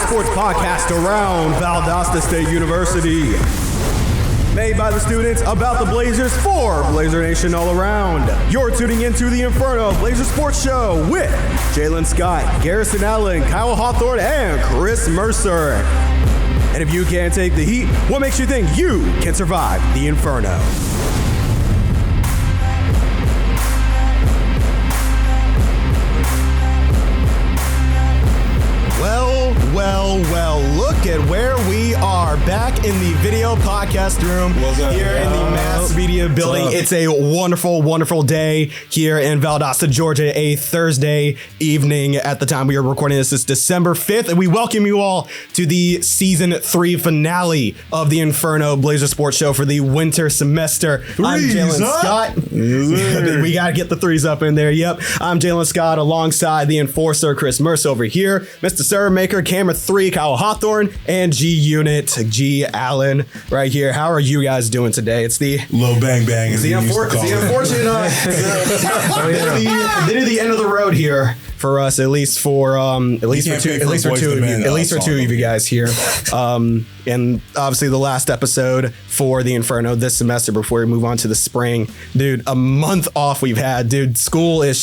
sports podcast around Valdosta State University. Made by the students, about the Blazers, for Blazer Nation all around. You're tuning into the Inferno Blazer Sports Show with Jalen Scott, Garrison Allen, Kyle Hawthorne, and Chris Mercer. And if you can't take the heat, what makes you think you can survive the Inferno? Well, look at where we are, back in the video podcast room here in the Mass Media building. It's a wonderful, wonderful day here in Valdosta, Georgia, a Thursday evening at the time we are recording this. It's December 5th, and we welcome you all to the Season 3 finale of the Inferno Blazer Sports Show for the winter semester. I'm Jalen Scott. We got to get the threes up in there. Yep. I'm Jalen Scott alongside the enforcer, Chris Mercer over here, Mr. Serve Maker, Camera 3, Kyle Hawthorne, and G Unit, G Allen right here. How are you guys doing today? It's the low bang bang. It's the unfortunate the end of the road here for us, at least for two of you guys here. And obviously the last episode for the Inferno this semester before we move on to the spring. Dude, a month off we've had. Dude, school is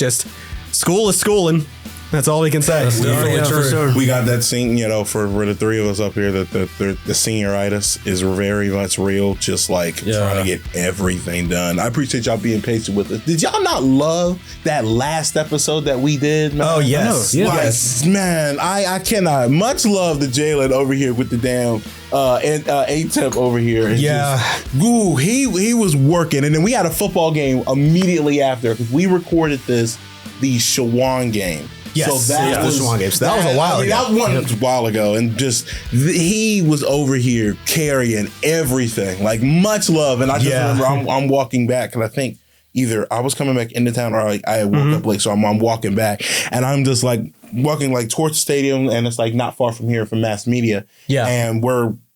schooling. That's all we can say. For sure. We got that scene, for the three of us up here, that the senioritis is very much real, just like trying to get everything done. I appreciate y'all being patient with us. Did y'all not love that last episode that we did, man? Oh, yes. Yes. Man, I cannot. Much love to Jalen over here with the damn A-Temp over here. He was working. And then we had a football game immediately after, because we recorded the Shawan game. Yes. So that was a while ago. That was a while ago, and just he was over here carrying everything. Like, much love, and I just remember I'm walking back, and I think either I was coming back into town or I had woke up late, so I'm walking back, and I'm just like walking like towards the stadium, and it's like not far from here from Mass Media, and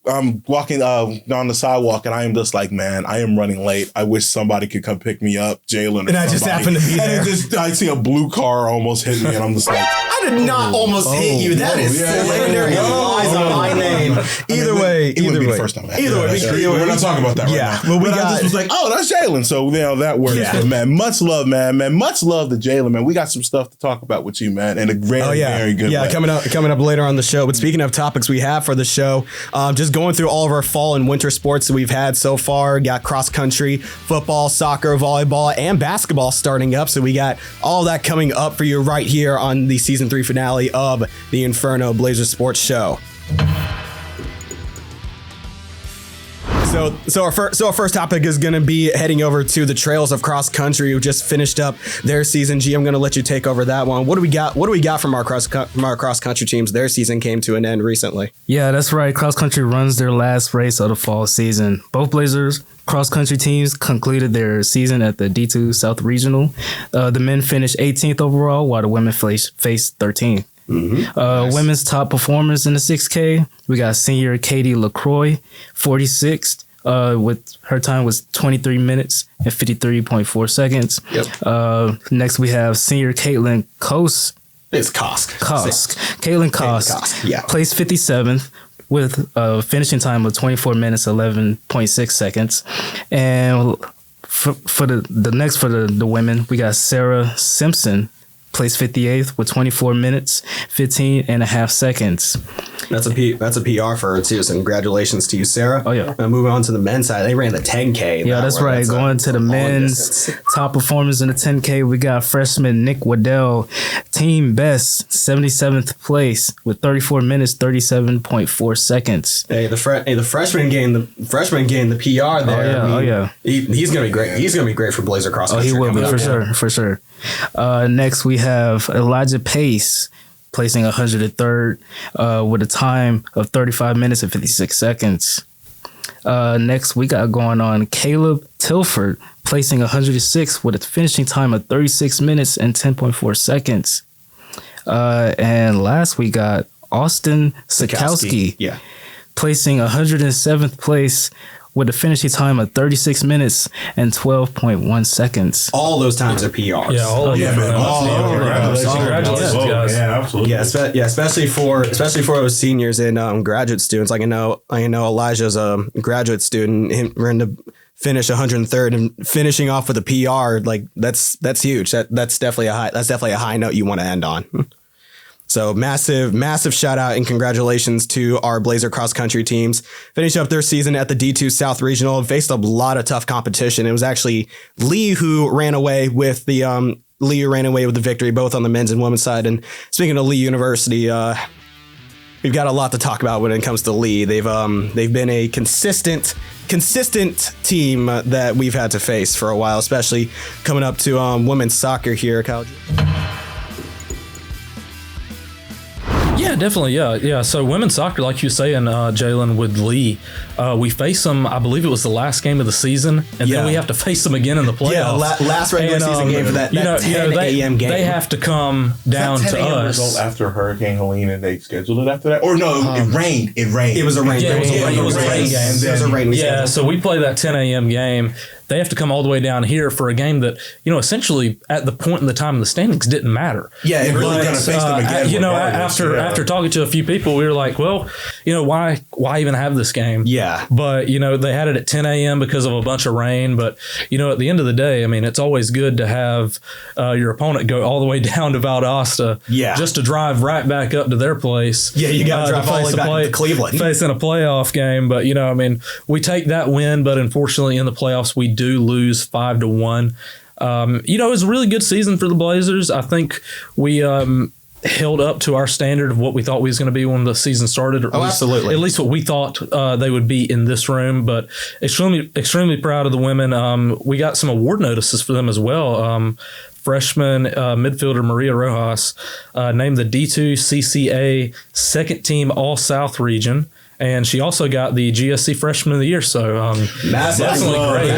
I'm walking on the sidewalk, and I am just like, man, I am running late. I wish somebody could come pick me up, Jalen. And I just happened to be there. And I see a blue car almost hit me, and I'm just like, I did not almost hit you. That is slander and lies on my name. Either way. It wouldn't be the first time. We're not talking about that right now. But I just was like, oh, that's Jalen. So that works. But man, much love, man. Much love to Jalen, man. We got some stuff to talk about with you, man, in a very, very good way. Coming up later on the show. But speaking of topics we have for the show, just going through all of our fall and winter sports that we've had so far. Got cross country, football, soccer, volleyball, and basketball starting up. So we got all that coming up for you right here on the Season 3 finale of the Inferno Blazer Sports Show. So our first topic is going to be heading over to the Trails of Cross Country, who just finished up their season. G, I'm going to let you take over that one. What do we got from our cross country teams? Their season came to an end recently. Yeah, that's right. Cross country runs their last race of the fall season. Both Blazers cross country teams concluded their season at the D2 South Regional. The men finished 18th overall, while the women faced 13th. Nice. Women's top performers in the 6K, we got senior Katie LaCroix, 46th. With her time was 23 minutes and 53.4 seconds. Yep. Next we have senior Caitlin Kosk. It's Kosk. Caitlin Kosk. Yeah. Placed 57th with a finishing time of 24 minutes 11.6 seconds. And for the women, we got Sarah Simpson, placed 58th with 24 minutes, 15 and a half seconds. That's a PR for her too. So congratulations to you, Sarah. Oh yeah. Moving on to the men's side, they ran the 10K. Yeah, that's right. Going to the men's top performers in the 10K, we got freshman Nick Waddell, team best, 77th place with 34 minutes, 37.4 seconds. Hey, the freshman gained the PR there. Oh yeah. He's gonna be great. He's gonna be great for Blazer cross country. Oh, he will be for sure. Next we have Elijah Pace, placing 103rd with a time of 35 minutes and 56 seconds. Next, we got going on Caleb Tilford, placing 106th with a finishing time of 36 minutes and 10.4 seconds. And last, we got Austin Sikowski, placing 107th place with a finishing time of 36 minutes and 12.1 seconds. All those times are PRs. Yeah, all of them. Congratulations, guys. Yeah, absolutely. Yeah, especially for those seniors and graduate students. Like I know Elijah's a graduate student. We're in to finish 103rd and finishing off with a PR. Like that's huge. That's definitely a high note you want to end on. So massive shout out and congratulations to our Blazer cross country teams. Finished up their season at the D2 South Regional, faced a lot of tough competition. It was actually Lee who ran away with the victory, both on the men's and women's side. And speaking of Lee University, we've got a lot to talk about when it comes to Lee. They've been a consistent team that we've had to face for a while, especially coming up to women's soccer here, Kyle. Yeah, definitely. Yeah. So women's soccer, like you were saying, Jalen, with Lee, we face them, I believe it was the last game of the season, and then we have to face them again in the playoffs. Yeah, last regular season game for that 10 a.m. game. They have to come down to us. Result after Hurricane Helene, and they scheduled it after that? Or no, it rained. It was a rain game. It was a rain game. It was a rain game. Yeah, so we play that 10 a.m. game. They have to come all the way down here for a game that, essentially at the point in the time in the standings didn't matter. Yeah, it really going to face them again. After talking to a few people, we were like, well, why even have this game? Yeah. But, they had it at 10 a.m. because of a bunch of rain. But, at the end of the day, I mean, it's always good to have your opponent go all the way down to Valdosta just to drive right back up to their place. Yeah, you got to drive all the way back to Cleveland. Facing a playoff game. But, we take that win, but unfortunately in the playoffs, we do lose 5-1. It was a really good season for the Blazers. I think we held up to our standard of what we thought we was going to be when the season started. Absolutely. At least what we thought they would be in this room. But extremely proud of the women. We got some award notices for them as well. Freshman midfielder Maria Rojas named the D2 CCA second team All-South region. And she also got the GSC Freshman of the Year, so definitely great.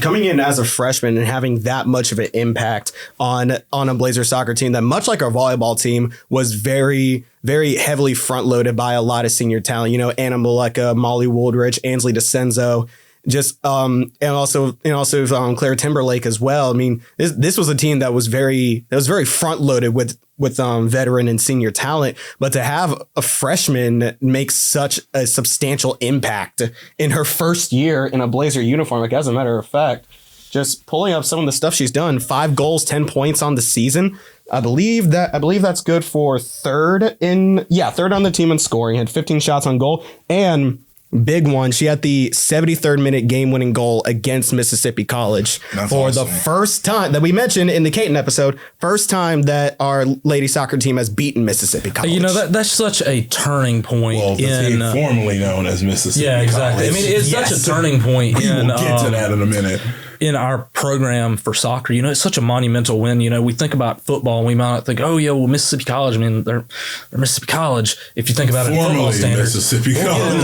Coming in as a freshman and having that much of an impact on a Blazer soccer team that, much like our volleyball team, was very, very heavily front loaded by a lot of senior talent. Anna Maleka, Molly Woldridge, Ansley DeCenzo. And also Claire Timberlake as well. I mean, this was a team that was very front loaded with veteran and senior talent, but to have a freshman make such a substantial impact in her first year in a Blazer uniform, like as a matter of fact, just pulling up some of the stuff she's done, 5 goals, 10 points on the season. I believe that's good for third on the team in scoring, had 15 shots on goal, and big one, she had the 73rd minute game-winning goal against Mississippi College. That's awesome. The first time that we mentioned in the Caton episode, first time that our lady soccer team has beaten Mississippi College. That's such a turning point. Well, the team formerly known as Mississippi College. Yeah, exactly. I mean, it's such a turning point. We will get to that in a minute. In our program for soccer, it's such a monumental win. We think about football and we might not think, oh yeah, well, Mississippi College. I mean, they're Mississippi College. If you think about it, in football standards, Mississippi College.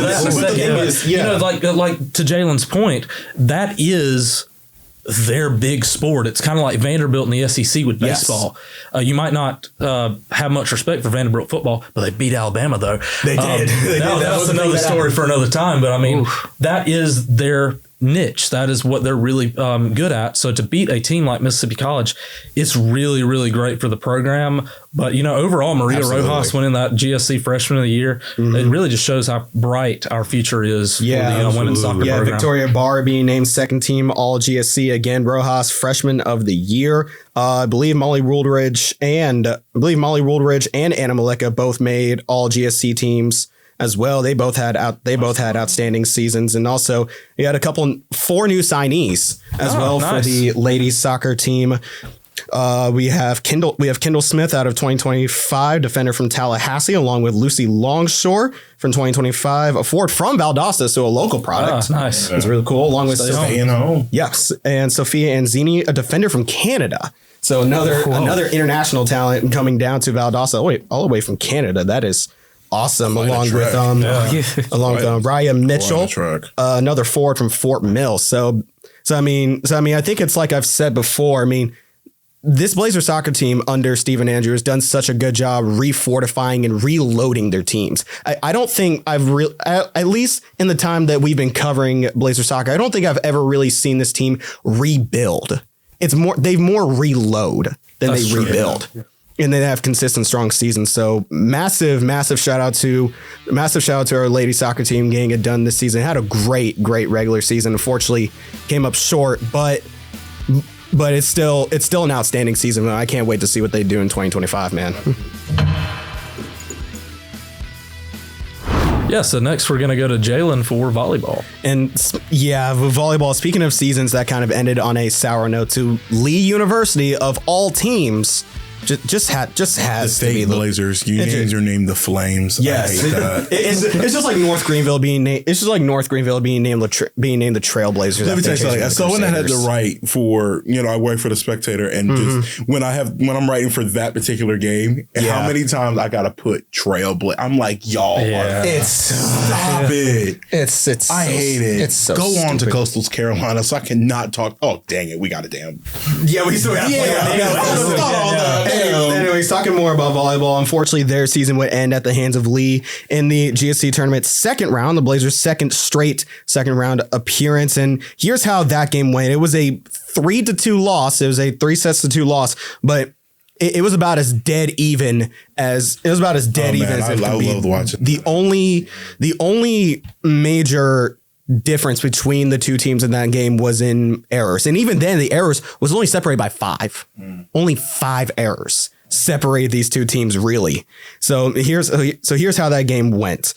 Like to Jalen's point, that is their big sport. It's kind of like Vanderbilt in the SEC with baseball. Yes. You might not have much respect for Vanderbilt football, but they beat Alabama though. They did. That was another story for another time. But I mean, that is their niche. That is what they're really good at. So to beat a team like Mississippi College, it's really, really great for the program. But, overall, Maria Rojas winning that GSC Freshman of the Year, it really just shows how bright our future is for the women's soccer program. Victoria Barr being named second team All GSC. Again, Rojas Freshman of the Year. I believe Molly Woldridge and Anna Maleka both made All GSC teams as well. They both had outstanding seasons, and also we had 4 new signees as for the ladies soccer team. We have Kendall Smith out of 2025, defender from Tallahassee, along with Lucy Longshore from 2025, a forward from Valdosta, so a local product. Nice. It's really cool. Along with Sophia, yes, and Sophia Anzini, a defender from Canada. So another international talent coming down to Valdosta, all the way from Canada. That is awesome. Along with Raya Mitchell, another forward from Fort Mill. So I mean, I think it's like I've said before. I mean, this Blazer soccer team under Steven Andrew has done such a good job refortifying and reloading their teams. I don't think at least in the time that we've been covering Blazer soccer, I don't think I've ever really seen this team rebuild. They more reload than they rebuild. Yeah. And they have consistent, strong seasons. So massive shout out to our ladies soccer team getting it done this season. Had a great regular season. Unfortunately, came up short, but it's still an outstanding season. I can't wait to see what they do in 2025, man. Yeah, so next we're going to go to Jalen for volleyball. And yeah, volleyball, speaking of seasons that kind of ended on a sour note, to Lee University of all teams, just has to be the Blazers. You named your name the Flames. Yes, I hate that. It's just like North Greenville being named. It's just like North Greenville being named the Trailblazers. Let me tell you something. So when I had to write for, I work for the Spectator, and just when I'm writing for that particular game, and how many times I gotta put Trailblazer. I'm like, y'all, stop it. It's I hate it. It's so go stupid. on to Coastal Carolina, so I cannot talk. Oh dang it, we got a damn. Yeah, we still have. Anyways, talking more about volleyball. Unfortunately, their season would end at the hands of Lee in the GSC tournament second round, the Blazers' second round appearance. And here's how that game went. It was a 3-2 loss. It was a 3-2 loss, but it was about as dead even as it can be. I love watching. The only major difference between the two teams in that game was in errors. And even then, the errors was only separated by 5. Only 5 errors separated these two teams, really. So here's how that game went.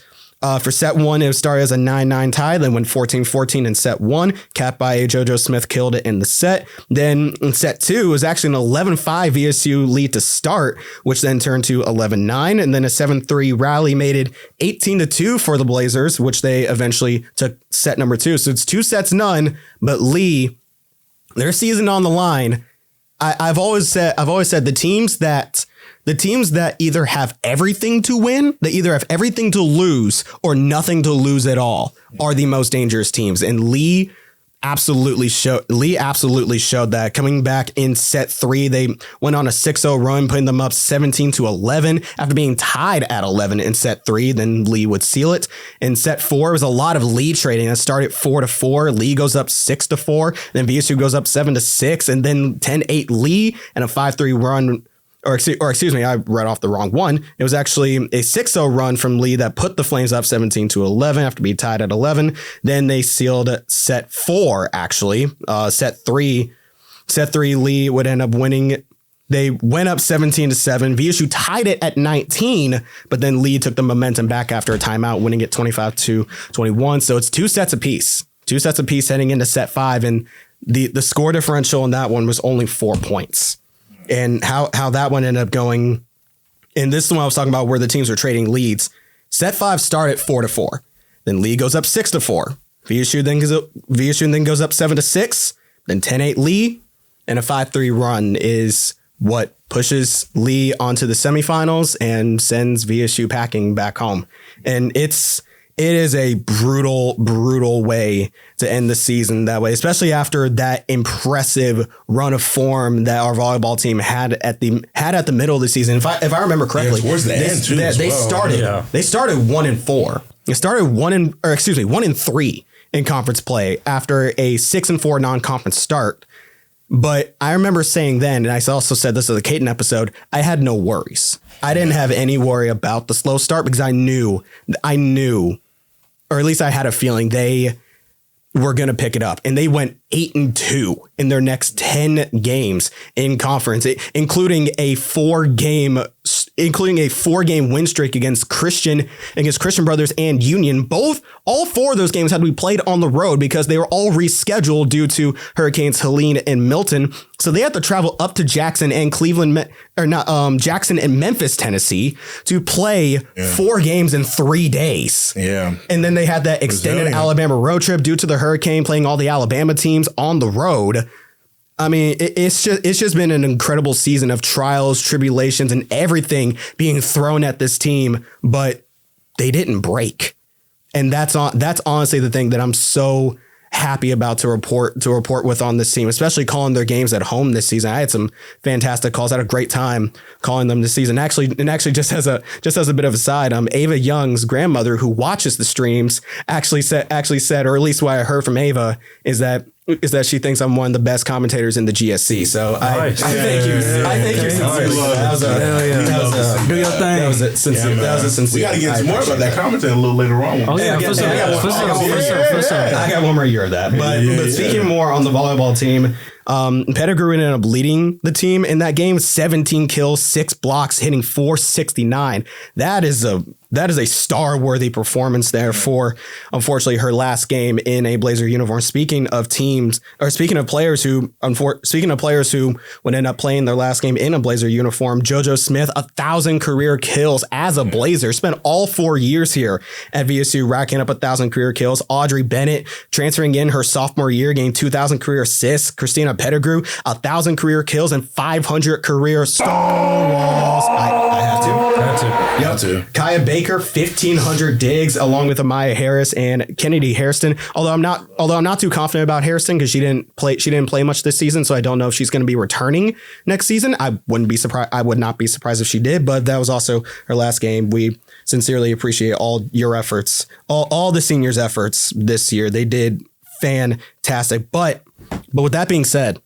For set 1, it started as a 9-9 tie, then went 14-14 in set 1, capped by a JoJo Smith killed it in the set. Then in set 2, it was actually an 11-5 VSU lead to start, which then turned to 11-9, and then a 7-3 rally made it 18-2 for the Blazers, which they eventually took set number 2. So it's 2 sets none, but Lee, their season on the line. I've always said the teams that either have everything to win, they either have everything to lose or nothing to lose at all, are the most dangerous teams. And Lee absolutely showed that. Coming back in set 3, they went on a 6-0 run, putting them up 17-11 after being tied at 11 in set 3. Then Lee would seal it. In set 4, it was a lot of lead trading. It started 4-4. Lee goes up 6-4. Then VSU goes up 7-6, and then 10-8 Lee and a 5-3 run. Or excuse me, I read off the wrong one. It was actually a 6-0 run from Lee that put the Flames up 17-11 after being tied at 11. Then they sealed set 4, actually. Set 3, Lee would end up winning. They went up 17-7. VSU tied it at 19, but then Lee took the momentum back after a timeout, winning it 25-21. So it's 2 sets apiece. 2 sets apiece heading into set 5, and the score differential in that one was only 4 points. And how that one ended up going, and this is the one I was talking about where the teams were trading leads. Set 5 started 4-4. Then Lee goes up 6-4. VSU then goes up 7-6. Then 10-8 Lee, and a 5-3 run is what pushes Lee onto the semifinals and sends VSU packing back home. And it is a brutal way to end the season that way, especially after that impressive run of form that our volleyball team had at the middle of the season. If I remember correctly, towards the end too. They started 1-4. They started 1-3 in conference play after a 6-4 non-conference start. But I remember saying then, and I also said this in the Caton episode, I had no worries. I didn't have any worry about the slow start because I knew, or at least I had a feeling they were going to pick it up. And they went 8-2 in their next 10 games in conference, including a 4-game win streak against Christian Brothers and Union. All 4 of those games had to be played on the road because they were all rescheduled due to Hurricanes Helene and Milton. So they had to travel up to Jackson and Jackson and Memphis, Tennessee to play 4 games in 3 days. Yeah. And then they had that extended Alabama road trip due to the hurricane playing all the Alabama teams on the road. I mean, it's just been an incredible season of trials, tribulations, and everything being thrown at this team, but they didn't break. And that's honestly the thing that I'm so happy about to report with on this team, especially calling their games at home this season. I had some fantastic calls. I had a great time calling them this season. Actually, just as a bit of a side, Ava Young's grandmother, who watches the streams, actually said, or at least what I heard from Ava, is that she thinks I'm one of the best commentators in the GSC. So I thank you. I thank you. That was a sincere. We got to get some more about that commentator a little later on. Oh yeah, for sure. I got one more year of that. But speaking more on the volleyball team, Pettigrew ended up leading the team in that game. 17 kills, 6 blocks, hitting .469. That is a star-worthy performance there for, unfortunately, her last game in a Blazer uniform. Speaking of players who would end up playing their last game in a Blazer uniform, JoJo Smith, 1,000 career kills as a Blazer. Spent all 4 years here at VSU, racking up 1,000 career kills. Audrey Bennett transferring in her sophomore year, getting 2,000 career assists. Christina Pettigrew, 1,000 career kills and 500 career stonewalls. I have to. Kaya Baker, 1,500 digs, along with Amaya Harris and Kennedy Hairston. Although I'm not too confident about Hairston because she didn't play much this season, so I don't know if she's going to be returning next season. I would not be surprised if she did, but that was also her last game. We sincerely appreciate all your efforts, all the seniors' efforts this year. They did fantastic. But with that being said,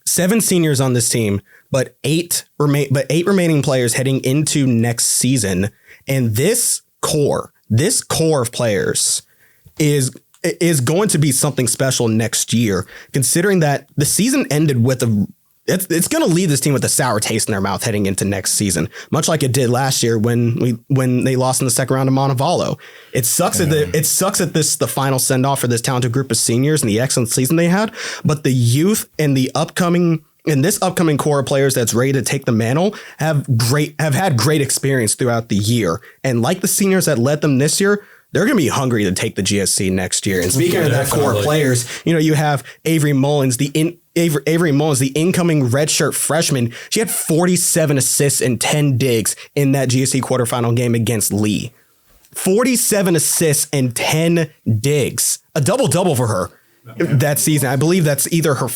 7 seniors on this team, but 8 remaining players heading into next season. And this core of players is going to be something special next year, considering that the season ended with it's going to leave this team with a sour taste in their mouth heading into next season, much like it did last year when they lost in the second round to Montevallo. It sucks that the final send off for this talented group of seniors and the excellent season they had, but the youth and this upcoming core of players that's ready to take the mantle have had great experience throughout the year. And like the seniors that led them this year, they're going to be hungry to take the GSC next year. And speaking of that core of players, you have Avery Mullins, the incoming redshirt freshman. She had 47 assists and 10 digs in that GSC quarterfinal game against Lee. 47 assists and 10 digs, a double-double for her that season. I believe it's either her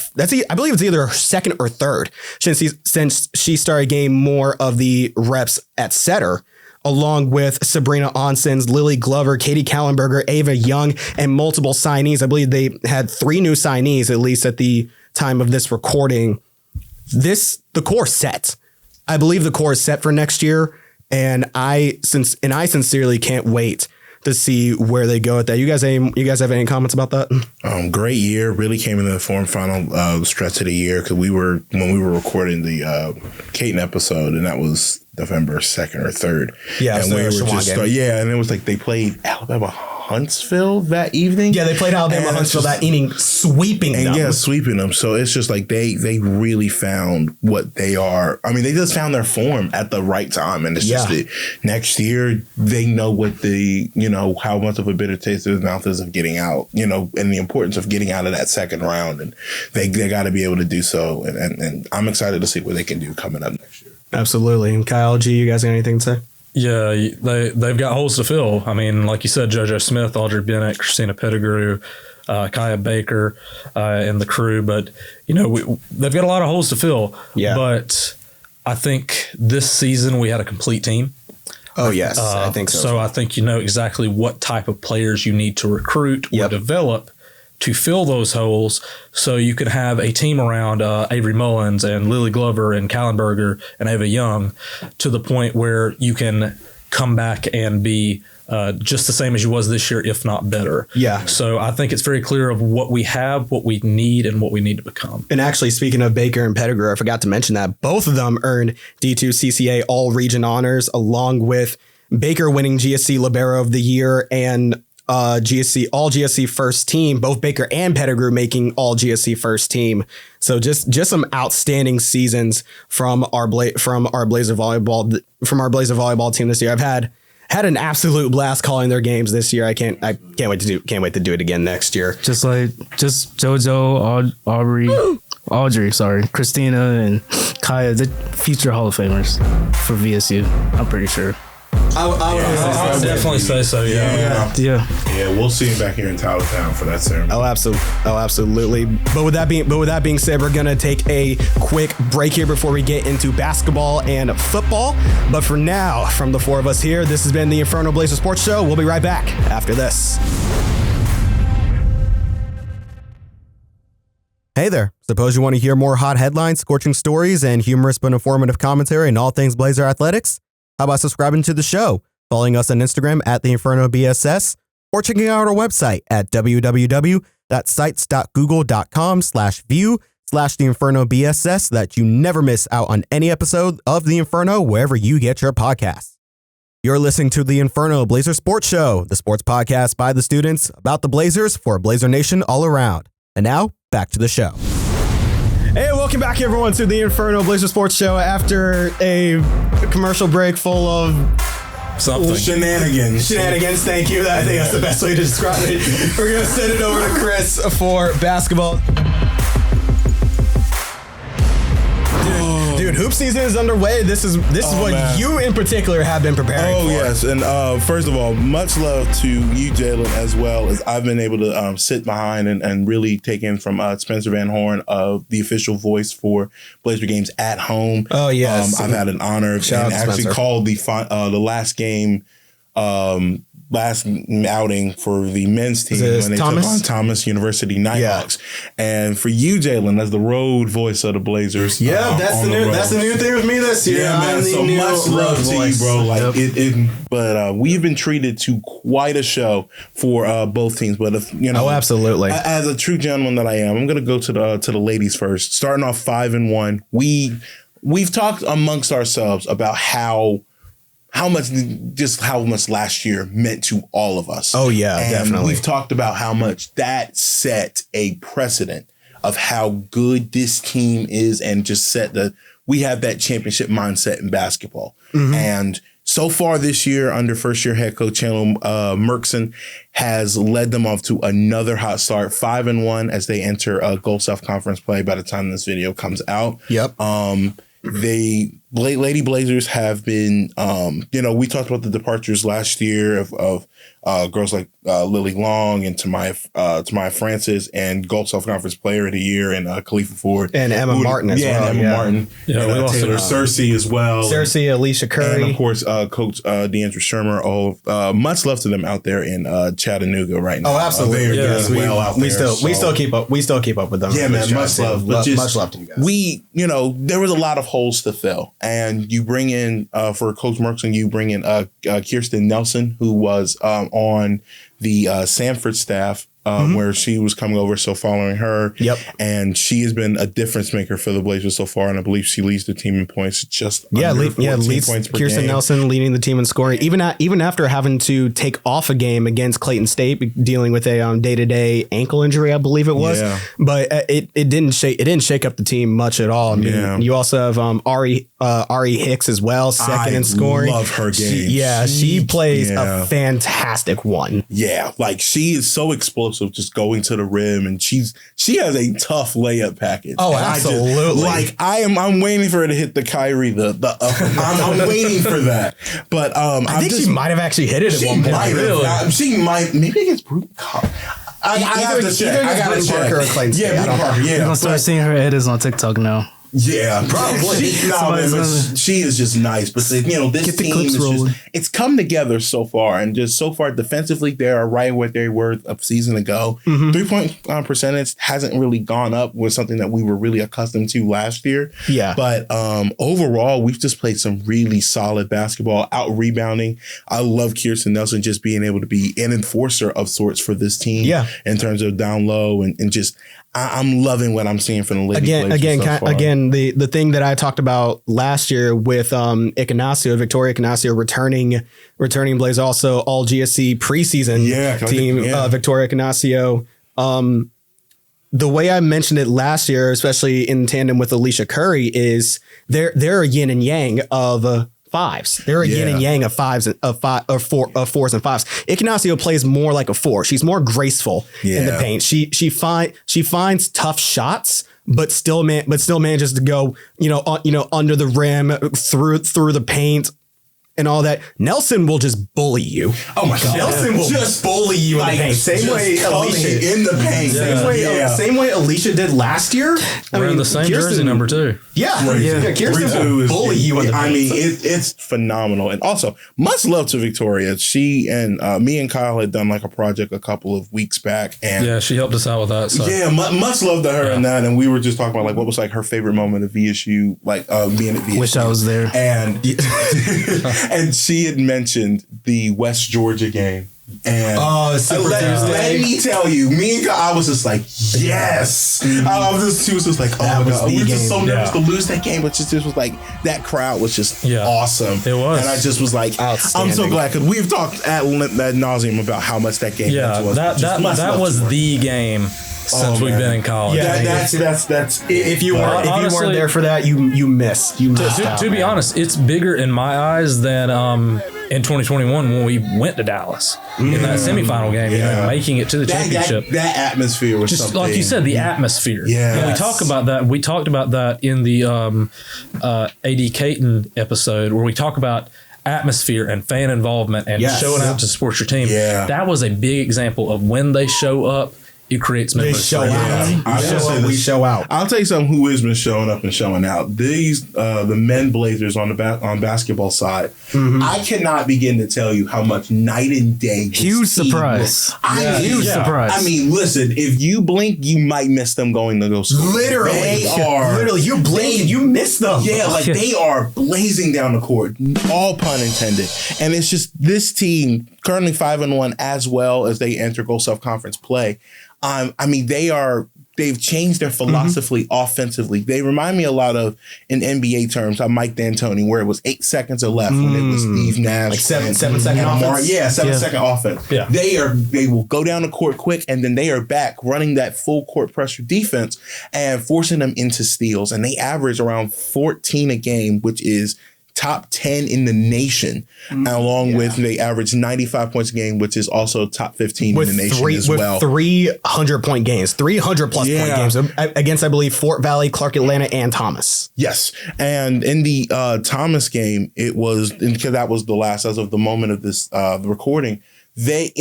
second or third since she started getting more of the reps at setter, along with Sabrina Onsens, Lily Glover, Katie Kallenberger, Ava Young, and multiple signees. I believe they had 3 new signees, at least at the time of this recording. The core set. I believe the core is set for next year, and I sincerely can't wait to see where they go with that. You guys have any comments about that? Great year. Really came into the form final stretch of the year, because when we were recording the Caton episode, and that was November 2nd or 3rd. Yeah, and we were just and it was like they played Alabama Huntsville that evening. Yeah, they played Alabama Huntsville that inning, sweeping them. Yeah, sweeping them. So it's just like they really found what they are. I mean, they just found their form at the right time, and it's just that next year they know what how much of a bitter taste in their mouth is of getting out, and the importance of getting out of that second round, and they got to be able to do so. And I'm excited to see what they can do coming up next year. Absolutely. And Kyle G, you guys got anything to say? Yeah, they've got holes to fill. I mean, like you said, JoJo Smith, Audrey Bennett, Christina Pettigrew, Kaya Baker, and the crew. But, they've got a lot of holes to fill. Yeah. But I think this season we had a complete team. Oh, yes. I think so. So I think you know exactly what type of players you need to recruit or develop to fill those holes, so you can have a team around Avery Mullins and Lily Glover and Kallenberger and Ava Young, to the point where you can come back and be just the same as you was this year, if not better. Yeah. So I think it's very clear of what we have, what we need, and what we need to become. And actually, speaking of Baker and Pettigrew, I forgot to mention that both of them earned D2 CCA All-Region honors, along with Baker winning GSC Libero of the Year and GSC All GSC First Team, both Baker and Pettigrew making All GSC First Team. So just some outstanding seasons from our Blazer volleyball team this year. I've had an absolute blast calling their games this year. I can't wait to do it again next year. Just JoJo, Audrey, Christina and Kaya, the future Hall of Famers for VSU. I'm pretty sure. I would definitely say so. Yeah. Yeah, we'll see him back here in Town for that ceremony. Oh, absolutely. But with that being said, we're gonna take a quick break here before we get into basketball and football. But for now, from the four of us here, this has been the Inferno Blazer Sports Show. We'll be right back after this. Hey there. Suppose you want to hear more hot headlines, scorching stories, and humorous but informative commentary on all things Blazer athletics? How about subscribing to the show, following us on Instagram at the Inferno B.S.S, or checking out our website at www.sites.google.com/view/the Inferno B.S.S so that you never miss out on any episode of the Inferno wherever you get your podcasts. You're listening to the Inferno Blazer Sports Show, the sports podcast by the students about the Blazers for Blazer Nation all around. And now, back to the show. Hey, welcome back everyone to the Inferno Blazer Sports Show after a commercial break full of something. Shenanigans, thank you. I think that's the best way to describe it. We're going to send it over to Chris for basketball. Dude, hoop season is underway. This is what man. You in particular have been preparing for. Oh, yes. And first of all, much love to you, Jalen, as well, as I've been able to sit behind and really take in from Spencer Van Horn, the official voice for Blazer games at home. Oh, yes. I've had an honor and actually called the last game last outing for the men's team when they took on Thomas University Nighthawks. And for you, Jalen, as the road voice of the Blazers. That's the new thing with me this year. Yeah, man. So much love to you, bro. Like but we've been treated to quite a show for both teams. But if absolutely. As a true gentleman that I am, I'm gonna go to the ladies first. Starting off 5-1. We've talked amongst ourselves about how much last year meant to all of us. Oh, yeah, and definitely. We've talked about how much that set a precedent of how good this team is and just we have that championship mindset in basketball. Mm-hmm. And so far this year, under first-year head coach Chandler Merkson, has led them off to another hot start, 5-1 as they enter Gulf South Conference play by the time this video comes out. Yep. Lady Blazers have been, we talked about the departures last year of girls like Lily Long and Tamaya Francis and Gulf South Conference Player of the Year and Khalifa Ford. And Emma Martin as well. Emma Martin. Yeah, and Taylor Cersei as well. Cersei, Alicia Curry. And of course, Coach Deandra Shermer. Much love to them out there in Chattanooga right now. Oh, absolutely. We still keep up with them. Yeah, man. Much love. Much love to you guys. There was a lot of holes to fill. And you bring in, for Coach Merkson, you bring in Kirsten Nelson, who was on the Sanford staff where she was coming over. So following her. Yep. And she has been a difference maker for the Blazers so far. And I believe she leads the team in points leads points per Kirsten game. Nelson leading the team in scoring. Even after having to take off a game against Clayton State, dealing with a day-to-day ankle injury, I believe it was. Yeah. But it didn't shake up the team much at all. I mean, you also have Ari Hicks as well, second in scoring. I love her game. She plays a fantastic one. Yeah, like she is so explosive just going to the rim, and she has a tough layup package. Oh, absolutely. I'm waiting for her to hit the Kyrie, the I'm waiting for that. But I think she might have actually hit it at one point. Really? She might, maybe against Brute. I have to check. I gotta check. Brute Parker. You're gonna start seeing her edits on TikTok now. Yeah, probably. She is just nice. But this team is it's come together so far, and just so far defensively, they are right where they were a season ago. 3-point percentage hasn't really gone up, was something that we were really accustomed to last year. Yeah, but overall, we've just played some really solid basketball, out rebounding. I love Kirsten Nelson just being able to be an enforcer of sorts for this team. Yeah, in terms of down low and just. I'm loving what I'm seeing from the lady Again, the thing that I talked about last year with Victoria Ignacio returning Blazer, also all GSC preseason team, Victoria Ignacio. The way I mentioned it last year, especially in tandem with Alicia Curry, is they're a yin and yang of fives. They're a yin and yang of fours and fives. Ignacio plays more like a four. She's more graceful in the paint. She finds tough shots, but still manages to go under the rim, through the paint, and all that, Nelson will just bully you. Oh my God. Nelson will just bully you in the paint. Same way Alicia in the paint. Same way Alicia did last year. We're in the same jersey number 2. Yeah. Kirsten will bully you in the paint. I mean, it's phenomenal. And also, much love to Victoria. She and me and Kyle had done like a project a couple of weeks back. And yeah, she helped us out with that. So. Yeah, much love to her and that. And we were just talking about like what was like her favorite moment of VSU, like being at VSU. Wish I was there. And and she had mentioned the West Georgia game. And let me tell you, me and I was just like, yes. She was just like, oh my God. We were just so nervous to lose that game, but just was like, that crowd was just awesome. It was. And I just was like, I'm so glad, because we've talked at nauseum about how much that game was. That was the game since we've been in college. Yeah, that's if you weren't there for that, you missed. To be honest, it's bigger in my eyes than in 2021 when we went to Dallas in that semifinal game, making it to the championship. That atmosphere was just something. Like you said, the atmosphere. Yeah, and we talk about that. We talked about that in the AD Caton episode where we talk about atmosphere and fan involvement and showing out to support your team. Yeah, that was a big example of when they show up. It creates memories. They show out. We show out. I'll tell you something who has been showing up and showing out. These the men Blazers on the on basketball side. Mm-hmm. I cannot begin to tell you how much night and day. Huge surprise. Huge surprise. I mean, listen, if you blink, you might miss them going to go score. Literally, you blink and you miss them. Yeah, like they are blazing down the court. All pun intended. And it's just this team currently 5-1 as well as they enter Gulf South Conference play. I mean, they've changed their philosophy offensively. They remind me a lot of, in NBA terms, of Mike D'Antoni, where it was 8 seconds or left when it was Steve Nash. Like 7 second offense. Yeah, 7 second offense. Yeah. They will go down the court quick, and then they are back running that full court pressure defense and forcing them into steals. And they average around 14 a game, which is top 10 in the nation, along with they average 95 points a game, which is also top 15 in the nation as well. 300-point games, 300-plus point games against, I believe, Fort Valley, Clark Atlanta, and Thomas. Yes. And in the Thomas game, it was, because that was the last, as of the moment of this the recording, they,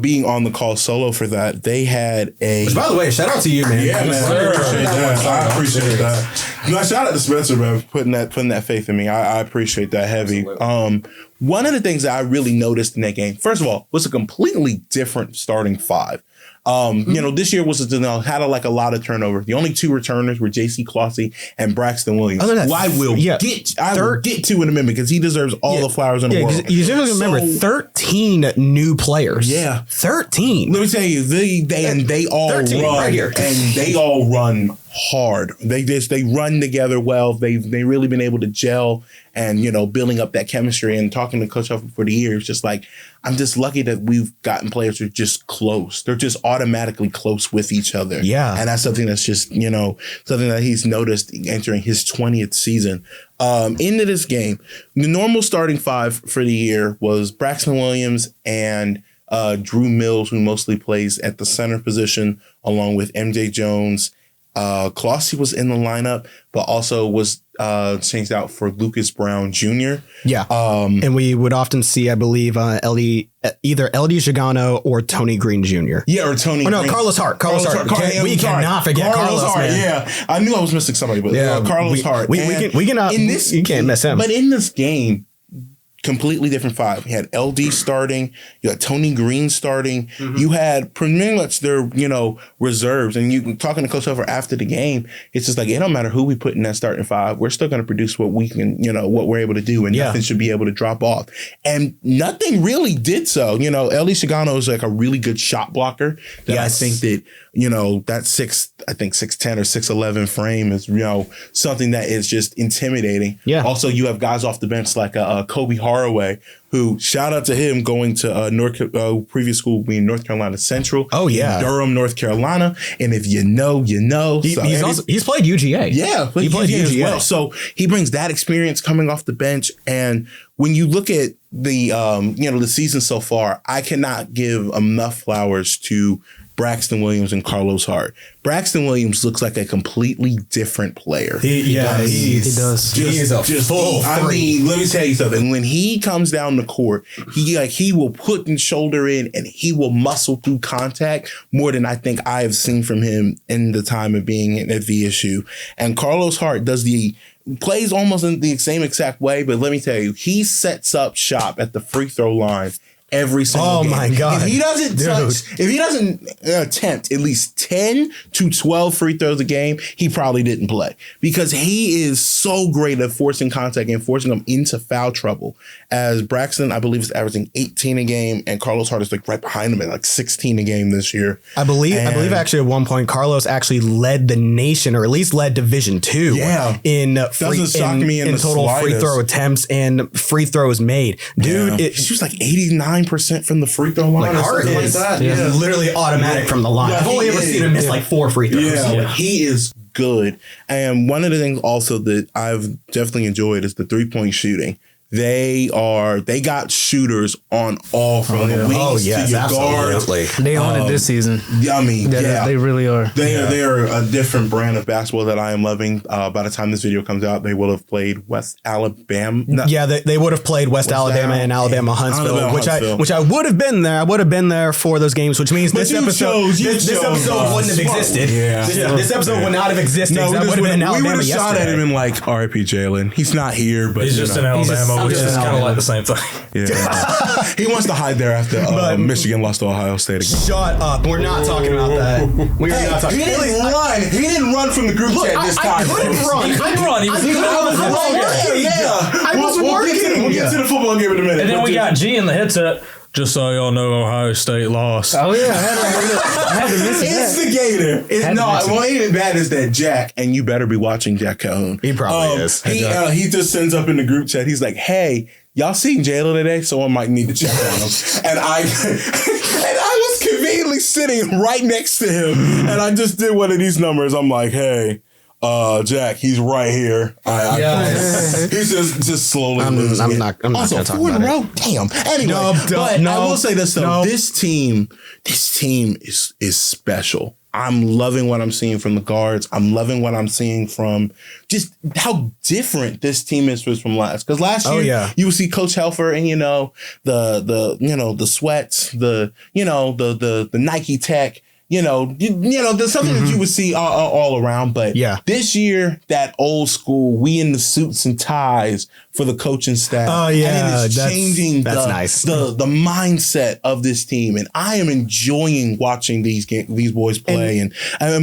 being on the call solo for that, they had a... Which, by the way, shout out to you, man. Yeah, man. I appreciate that. No, shout out to Spencer, man, putting that faith in me. I appreciate that heavy. One of the things that I really noticed in that game, first of all, was a completely different starting five. This year was had a lot of turnover. The only 2 returners were J.C. Clossy and Braxton Williams. I will get to in a minute because he deserves all the flowers in the world. You just remember 13 new players. Yeah, 13. Let me tell you, they all run right here. And they all run hard. They run together well. They've really been able to gel and building up that chemistry. And talking to Coach Huff for the years, just like, I'm just lucky that we've gotten players who are just close. They're just automatically close with each other. Yeah. And that's something that's just, something that he's noticed entering his 20th season. Into this game, the normal starting 5 for the year was Braxton Williams and Drew Mills, who mostly plays at the center position, along with MJ Jones. Clossy was in the lineup, but also was changed out for Lucas Brown Jr. Yeah. And we would often see, I believe, either LD Gigano or Tony Green Jr. Yeah, or Tony Green. No, Carlos Hart. We cannot forget Carlos Hart. Man. Yeah. I knew I was missing somebody, but Carlos Hart. We cannot, you can't miss him. But in this game, completely different 5. You had LD starting. You had Tony Green starting. Mm-hmm. You had pretty much their, reserves. And you talking to Coach Huffer after the game, it's just like, it don't matter who we put in that starting 5. We're still going to produce what we can, what we're able to do. And nothing should be able to drop off. And nothing really did so. LD Shigano is like a really good shot blocker. That I think that, that 6'10" or 6'11" frame is, something that is just intimidating. Yeah. Also, you have guys off the bench like Kobe Haraway, who, shout out to him, going to previous school being North Carolina Central. Oh, yeah. Durham, North Carolina. And if you know, you know. He's played UGA. Yeah. He played UGA as well. So he brings that experience coming off the bench. And when you look at the, the season so far, I cannot give enough flowers to Braxton Williams and Carlos Hart. Braxton Williams looks like a completely different player. He does. He is a full I mean, let me tell you something. When he comes down the court, he will put his shoulder in and he will muscle through contact more than I think I have seen from him in the time of being at VSU. And Carlos Hart plays almost in the same exact way, but let me tell you, he sets up shop at the free throw line every single game. Oh my God. If he doesn't attempt at least 10 to 12 free throws a game, he probably didn't play, because he is so great at forcing contact and forcing them into foul trouble. As Braxton, I believe, is averaging 18 a game, and Carlos Hart is like right behind him at like 16 a game this year. I believe actually at one point Carlos actually led the nation, or at least led Division II in total free throw attempts and free throws made. Dude, she was like 89% from the free throw line. Like Hart is literally automatic from the line. I've only ever seen him miss like 4 free throws. Yeah, he is good. And one of the things also that I've definitely enjoyed is the 3-point shooting. They got shooters on all from the wings to your guards. They own it this season. I mean, they really are. They are a different brand of basketball that I am loving. By the time this video comes out, they will have played West Alabama. They would have played West Alabama and Alabama Huntsville, which I would have been there. I would have been there for those games, which means this episode wouldn't have existed. Yeah. This episode would not have existed. No, I would have been in Alabama. We would have shot at him and like, R.I.P. Jalen. He's not here, but he's just in Alabama. Which is kind of like the same thing. Yeah. He wants to hide there after Michigan lost to Ohio State again. Shut up. We're not talking about that. We're not talking. He didn't run from the group chat this time. I couldn't run. He couldn't run. He was I was working. We'll get to the football game in a minute. And then we got G in the headset. Just so y'all know, Ohio State lost. Oh yeah, I had to miss it. Instigator. What ain't it bad is that Jack, and you better be watching Jack Calhoun. He probably is. He just sends up in the group chat. He's like, "Hey, y'all seen Jalen today? Someone might need to check on him." And I was conveniently sitting right next to him, and I just did one of these numbers. I'm like, "Hey, Jack, he's right here." He's just slowly losing. I'm not also 4 in a row. Damn. Anyway, I will say this though: this team is special. I'm loving what I'm seeing from the guards. I'm loving what I'm seeing from just how different this team is from last. Because last year, you would see Coach Helfer and the sweats, the Nike Tech. There's something that you would see all around. But this year, that old school, we in the suits and ties for the coaching staff. Oh, yeah. And it is changing the mindset of this team. And I am enjoying watching these boys play. And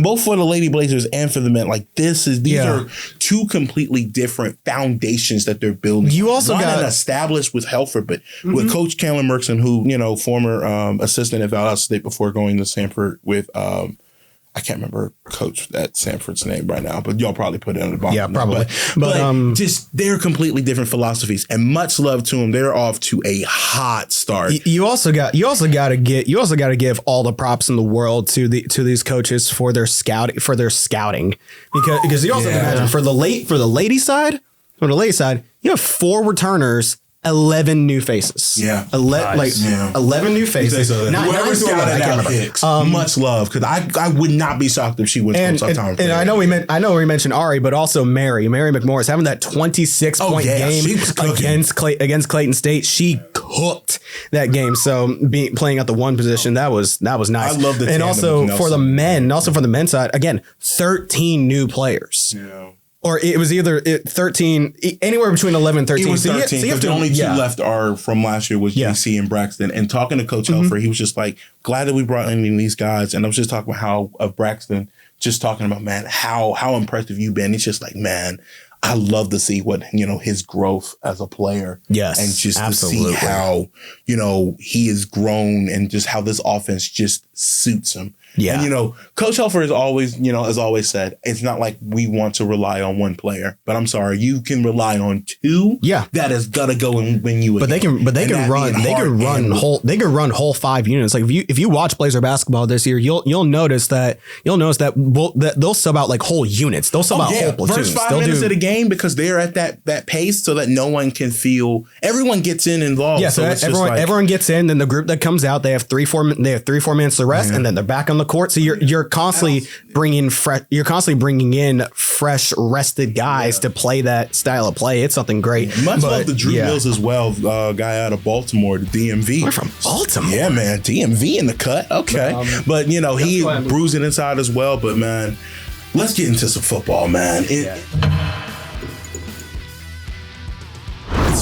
both for the Lady Blazers and for the men, like these are 2 completely different foundations that they're building. You also got established with Helfer, but with Coach Chandler Merkson, who, former assistant at Valdosta State before going to Sanford with I can't remember Coach at Sanford's name right now, but y'all probably put it on the bottom. Yeah, probably. But just they're completely different philosophies, and much love to them. They're off to a hot start. You also got to give all the props in the world to these coaches for their scouting because you also imagine for the lady side, you have 4 returners. 11 new faces. Yeah. 11 new faces. Whoever scouted out picks. Much love, because I would not be shocked if she wins Coach Time. And I know we mentioned Ari, but also Mary McMorris having that 26-point game against Clayton State. She cooked that game. So playing at the 1 position, that was nice. I love the tandem. And also for the men's side, again, 13 new players. Yeah. Or it was either 13, anywhere between 11 and 13. It was 13, because the only 2 left are from last year was JC and Braxton. And talking to Coach Helfer, he was just like, glad that we brought in these guys. And I was just talking about Braxton, just talking about, man, how impressive you've been. He's just like, man, I love to see what, his growth as a player. Yes, and just absolutely. To see how, he has grown and just how this offense just suits him. Yeah. And, Coach Helfer has always said, it's not like we want to rely on one player, but I'm sorry, you can rely on 2. Yeah. That is gonna go and win you. But they can run whole 5 units. Like if you watch Blazer basketball this year, you'll notice that they'll sub out like whole units. They'll sub out whole platoons. First 5 minutes of the game, because they're at that pace so that no one can feel, everyone gets involved. Yeah. So everyone gets in, then the group that comes out, they have 3-4 minutes to rest, and then they're back on the the court. So you're constantly bringing in fresh, rested guys to play that style of play. It's something great. Much love to Drew Mills as well, guy out of Baltimore, the DMV. We're from Baltimore. Yeah, man, DMV in the cut. Okay, but he bruising inside as well. But man, let's get into some football, man. It's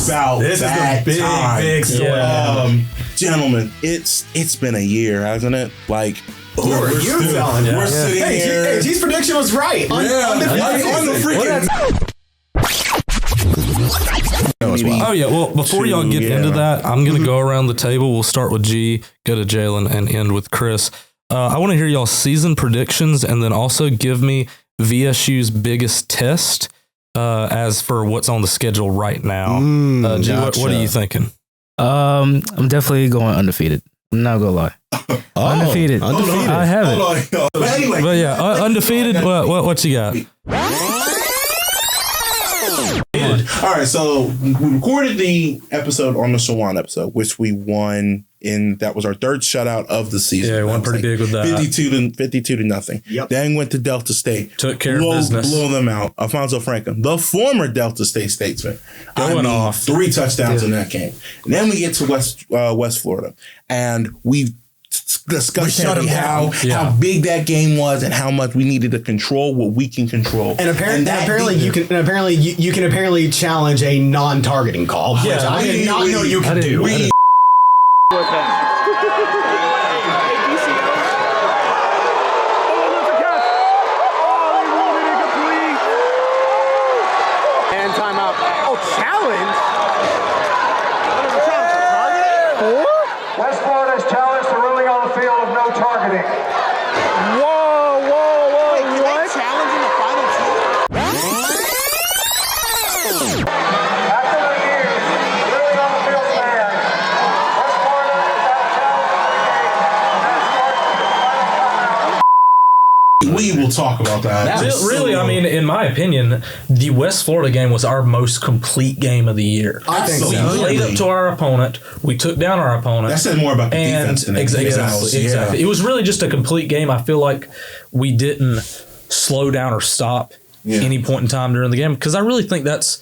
about this is the big story. Gentlemen, it's been a year, hasn't it? Like we're sitting here. Hey, G's prediction was right. On the freaking. Oh yeah. Well, before y'all get into that, I'm gonna go around the table. We'll start with G, go to Jalen, and end with Chris. I want to hear y'all's season predictions, and then also give me VSU's biggest test as for what's on the schedule right now. G, what are you thinking? I'm definitely going undefeated. I'm not gonna lie. Undefeated. I have it. But yeah, undefeated. What you got? All right, so we recorded the episode on the Shawan episode, which we won that was our third shutout of the season. Yeah, we won pretty big with that. 52 to nothing. Yep. Then went to Delta State. Took care of business. Blew them out. Alfonso Franklin, the former Delta State statesman. Going off. 3 touchdowns in that game. And then we get to West Florida. And we discussed how big that game was and how much we needed to control what we can control. And apparently you can challenge a non-targeting call, which I did not know you could do. And timeout. Oh, challenge? West Florida's challenged the ruling on the field of no targeting. Whoa, Wait, what? they challenging the final two? After the years, ruling on the field ban, West Florida is out challenging the game. We will talk about that. Really, I mean, in my opinion, the West Florida game was our most complete game of the year. I think We so. played up to our opponent. We took down our opponent. That said more about the defense than exactly. Yeah. It was really just a complete game. I feel like we didn't slow down or stop any point in time during the game, because I really think that's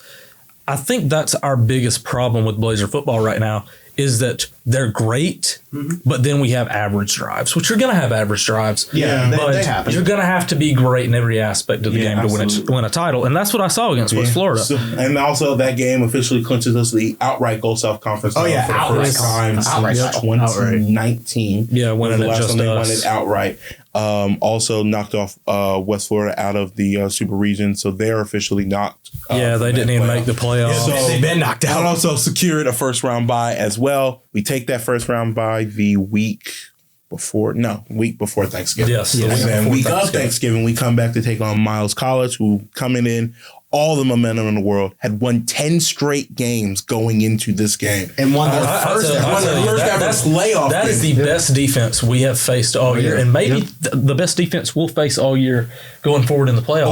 our biggest problem with Blazer football right now, is that they're great, but then we have average drives, which you're going to have average drives. Yeah, but they happen. you're going to have to be great in every aspect of the game to win a title. And that's what I saw against West Florida. So, and also that game officially clinches us the outright Gold South Conference Oh, yeah, for the outright. first time Outright. since 2019. Yeah, winning was the it last just time they won us. it outright. Also knocked off West Florida out of the Super Region, so they're officially knocked. Yeah, they didn't even make the playoffs. So They've been knocked out. And also secured a first round bye as well. We take that first round bye the week before Thanksgiving. Yes. And then week of Thanksgiving, we come back to take on Miles College, who coming in all the momentum in the world, had won 10 straight games going into this game. And won their I'll first tell you, ever playoff That is the best defense we have faced all year, and maybe the best defense we'll face all year going forward in the playoffs.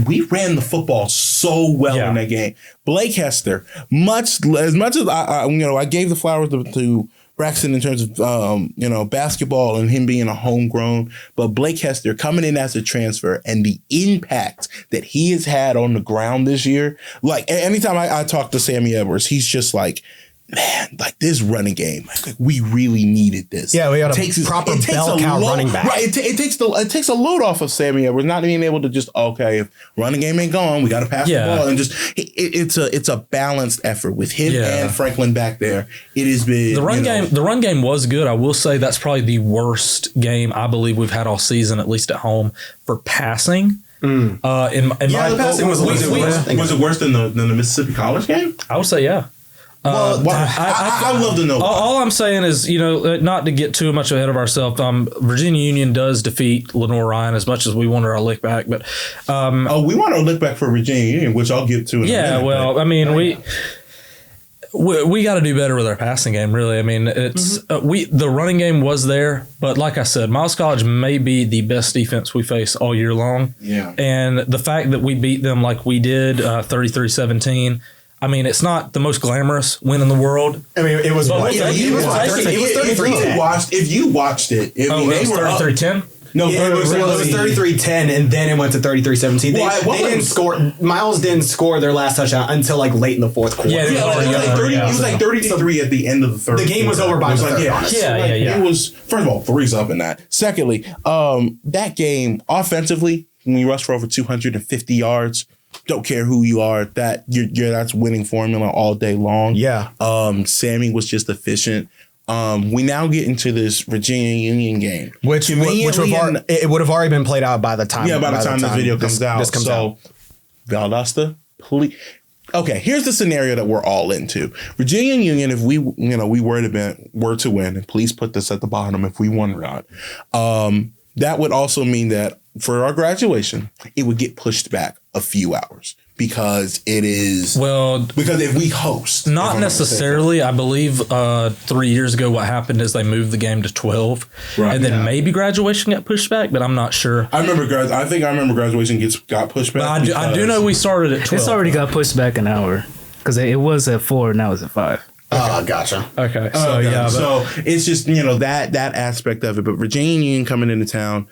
We ran the football so well in that game. Blake Hester, as much as I gave the flowers to Braxton in terms of basketball and him being a homegrown, but Blake Hester coming in as a transfer and the impact that he has had on the ground this year. Like anytime I talk to Sammy Edwards, he's just like, man, like this running game, like we really needed this. Yeah, we got a proper bell cow running back. Right, it takes a load off of Sammy Edwards, not being able to just if running game ain't going, we got to pass the ball, and just it's a balanced effort with him and Franklin back there. It has been the run game was good. I will say that's probably the worst game I believe we've had all season, at least at home, for passing. The passing was it worse than the Mississippi College game? I would say yeah. I'd love to know. All I'm saying is, not to get too much ahead of ourselves. Virginia Union does defeat Lenore Ryan as much as we wanted our lick back, but we want our lick back for Virginia Union, which I'll get to. In a minute, well, I mean, we got to do better with our passing game. Really, I mean, it's the running game was there, but like I said, Miles College may be the best defense we face all year long. Yeah, and the fact that we beat them like we did, 33-17. I mean, it's not the most glamorous win in the world. I mean, it was. But It was 33-10. If you watched it, It was 33-10? No, Yeah, it was 33-10, and then it went to 33-17. They didn't score. Miles didn't score their last touchdown until like late in the fourth quarter. Yeah, it was like 30-3 at the end of the third. The game was over by the third. Yeah. It was, first of all, 3's up in that. Secondly, that game offensively, when you rush for over 250 yards, don't care who you are, that's winning formula all day long. Yeah. Sammy was just efficient. We now get into this Virginia Union game, Which it would have already been played out by the time. Yeah, by the time this video comes out. This comes out. Valdosta, please. Okay, here's the scenario that we're all into. Virginia Union, if we were to win, and please put this at the bottom if we won or not. That would also mean that for our graduation, it would get pushed back a few hours because because if we host, not necessarily. I believe 3 years ago, what happened is they moved the game to 12, and then maybe graduation got pushed back, but I'm not sure. I remember graduation got pushed back. But I do know we started at 12. It's already got pushed back an hour because it was at 4, now it's at 5. Oh, gotcha. Okay, so it's just that aspect of it. But Virginia Union coming into town,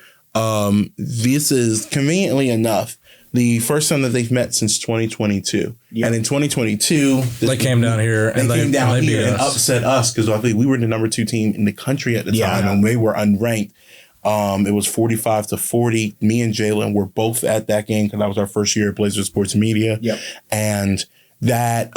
this is conveniently enough the first time that they've met since 2022. Yep. And in 2022, they came down here and upset us because I think we were the number 2 team in the country at the time, and they were unranked. It was 45-40. Me and Jalen were both at that game because that was our first year at Blazer Sports Media. Yep. And that,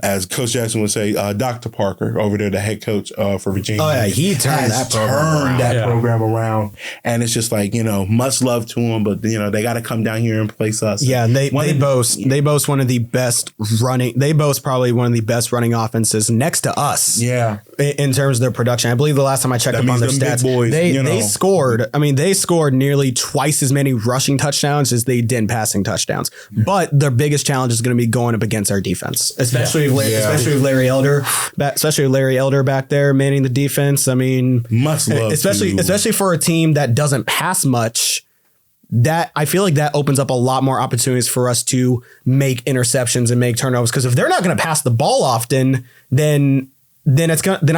as Coach Jackson would say, Dr. Parker over there, the head coach for Virginia. Oh yeah, he turned that program around, and it's just like, much love to him, but they got to come down here and place us. Yeah, and they boast one of the best running. They boast probably one of the best running offenses next to us. Yeah, in terms of their production, I believe the last time I checked up on their stats, they scored. I mean, they scored nearly twice as many rushing touchdowns as they did passing touchdowns. But their biggest challenge is going to be going up against our defense, especially with Larry Elder back there manning the defense. I mean, much love, especially for a team that doesn't pass much. That I feel like that opens up a lot more opportunities for us to make interceptions and make turnovers. Because if they're not going to pass the ball often, then I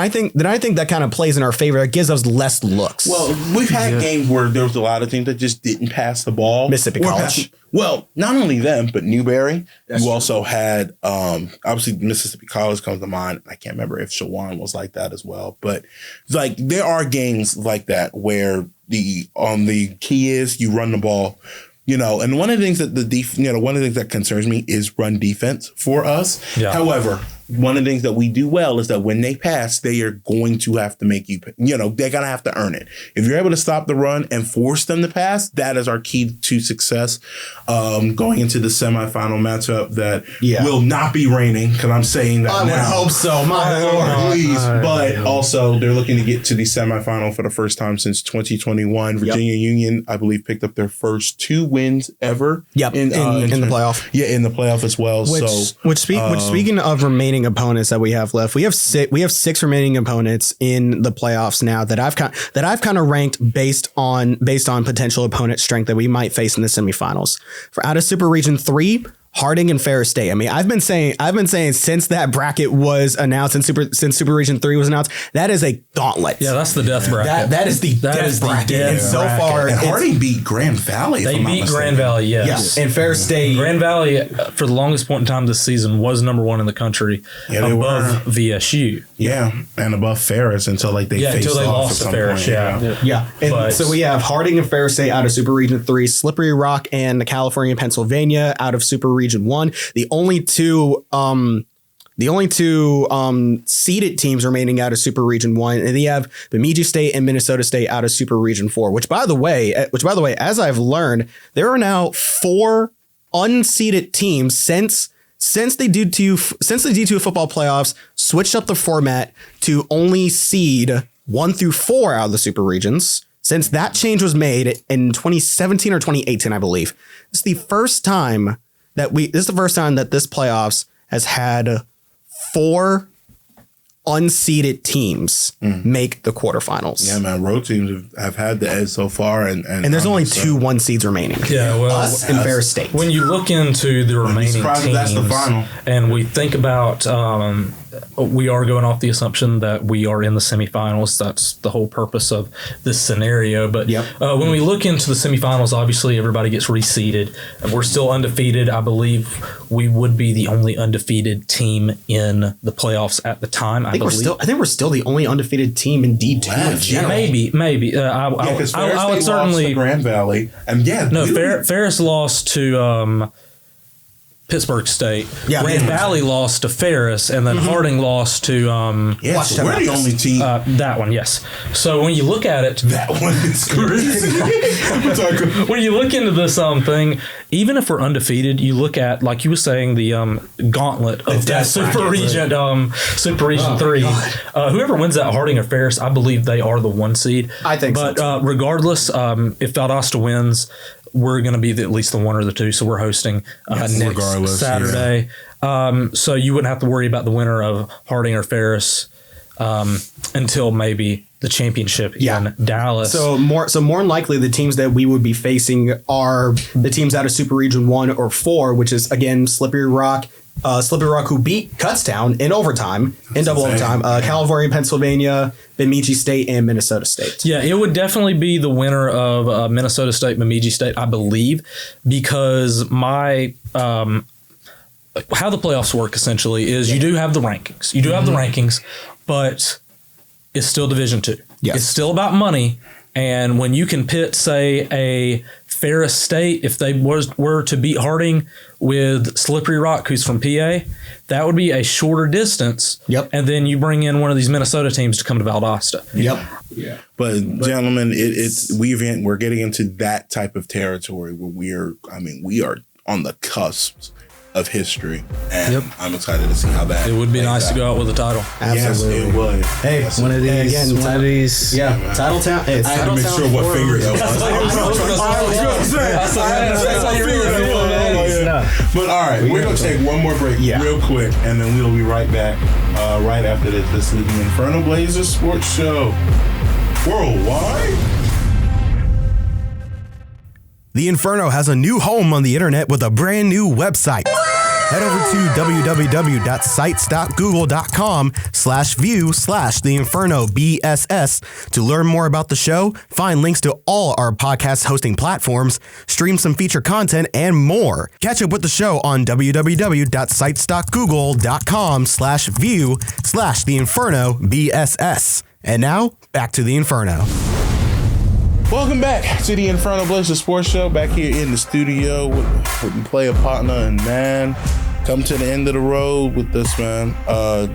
think that kind of plays in our favor. It gives us less looks. Well, we've had games where there was a lot of teams that just didn't pass the ball. Mississippi College. Well, not only them, but Newberry. You also had, obviously Mississippi College comes to mind. I can't remember if Shawan was like that as well. But like there are games like that where the key is you run the ball. And one of the things that one of the things that concerns me is run defense for us. Yeah. However, one of the things that we do well is that when they pass, they are going to have to make they're going to have to earn it. If you're able to stop the run and force them to pass, that is our key to success. Going into the semifinal matchup that will not be raining, because I'm saying that now. I would hope so. My Lord, please. But also, they're looking to get to the semifinal for the first time since 2021. Virginia Union, I believe, picked up their first 2 wins ever. Yep, in the playoff. Yeah, in the playoff as well. Which speaking of remaining opponents that we have left, we have 6 remaining opponents in the playoffs now that I've kind of ranked based on potential opponent strength that we might face in the semifinals. For out of Super Region 3, Harding and Ferris State. I mean, I've been saying since that bracket was announced and since Super Region 3 was announced, that is a gauntlet. Yeah, that's the death bracket. That is the death bracket. And so far, and Harding beat Grand Valley. They beat Grand Valley, yes. Yeah. And Ferris State. Grand Valley, for the longest point in time this season, was number 1 in the country above VSU. Yeah, and above Ferris until they lost to Ferris. Yeah. And so we have Harding and Ferris State out of Super Region 3, Slippery Rock and California, Pennsylvania out of Super Region 1. The only two seeded teams remaining out of Super Region 1, and you have Bemidji State and Minnesota State out of Super Region 4, which by the way, as I've learned, there are now 4 unseeded teams since the D2 football playoffs switched up the format to only seed 1 through 4 out of the super regions. Since that change was made in 2017 or 2018, I believe. This is the first time that this playoffs has had 4 unseeded teams make the quarterfinals. Yeah, man. Road teams have had the edge so far, and there's only 2 1 seeds remaining. Yeah, well, us and Ferris State. When you look into the remaining teams, that's the final. And we think about, we are going off the assumption that we are in the semifinals. That's the whole purpose of this scenario. But when we look into the semifinals, obviously everybody gets reseeded. We're still undefeated. I believe we would be the only undefeated team in the playoffs at the time. I think we're still the only undefeated team in D2 in general. Maybe. I would certainly lost to Grand Valley, and Ferris lost to Pittsburgh State. Yeah, Grand Valley lost to Ferris, and then Harding lost to so we're the only team. That one, yes. So when you look at it, that one is crazy. When you look into this thing, even if we're undefeated, you look at, like you were saying, the gauntlet of that Super Region 3. Whoever wins that, Harding or Ferris, I believe they are the 1 seed. I think so. But regardless, if Valdosta wins, we're going to be at least the 1 or the 2, so we're hosting next Saturday. Yeah. So you wouldn't have to worry about the winner of Harding or Ferris until maybe the championship in Dallas. So more than likely, the teams that we would be facing are the teams out of Super Region 1 or 4, which is, again, Slippery Rock, who beat Kutztown in overtime, double overtime, California, Pennsylvania, Bemidji State, and Minnesota State. Yeah, it would definitely be the winner of Minnesota State, Bemidji State, I believe, because how the playoffs work essentially is you do have the rankings. You do have the rankings, but it's still Division II. Yes. It's still about money. And when you can pit, say, a Ferris State, if they were to beat Harding with Slippery Rock, who's from PA, that would be a shorter distance. Yep. And then you bring in one of these Minnesota teams to come to Valdosta. Yep. Yeah. But gentlemen, we're getting into that type of territory where we are on the cusp of history, and I'm excited to see how that. It would be nice to go out with a title. Absolutely, yes, it would. Hey, one of these. Yeah, title town. I had to make sure what finger that was. But all right, we're gonna take one more break real quick, and then we'll be right back. Right after this, this is the Inferno Blazers Sports Show worldwide. The Inferno has a new home on the internet with a brand new website. Head over to www.sites.google.com/view/The Inferno B.S.S. to learn more about the show, find links to all our podcast hosting platforms, stream some feature content, and more. Catch up with the show on www.sites.google.com/view/The Inferno B.S.S. And now, back to the Inferno. Welcome back to the Inferno Blazers Sports Show. Back here in the studio with player partner and man. Come to the end of the road with this man,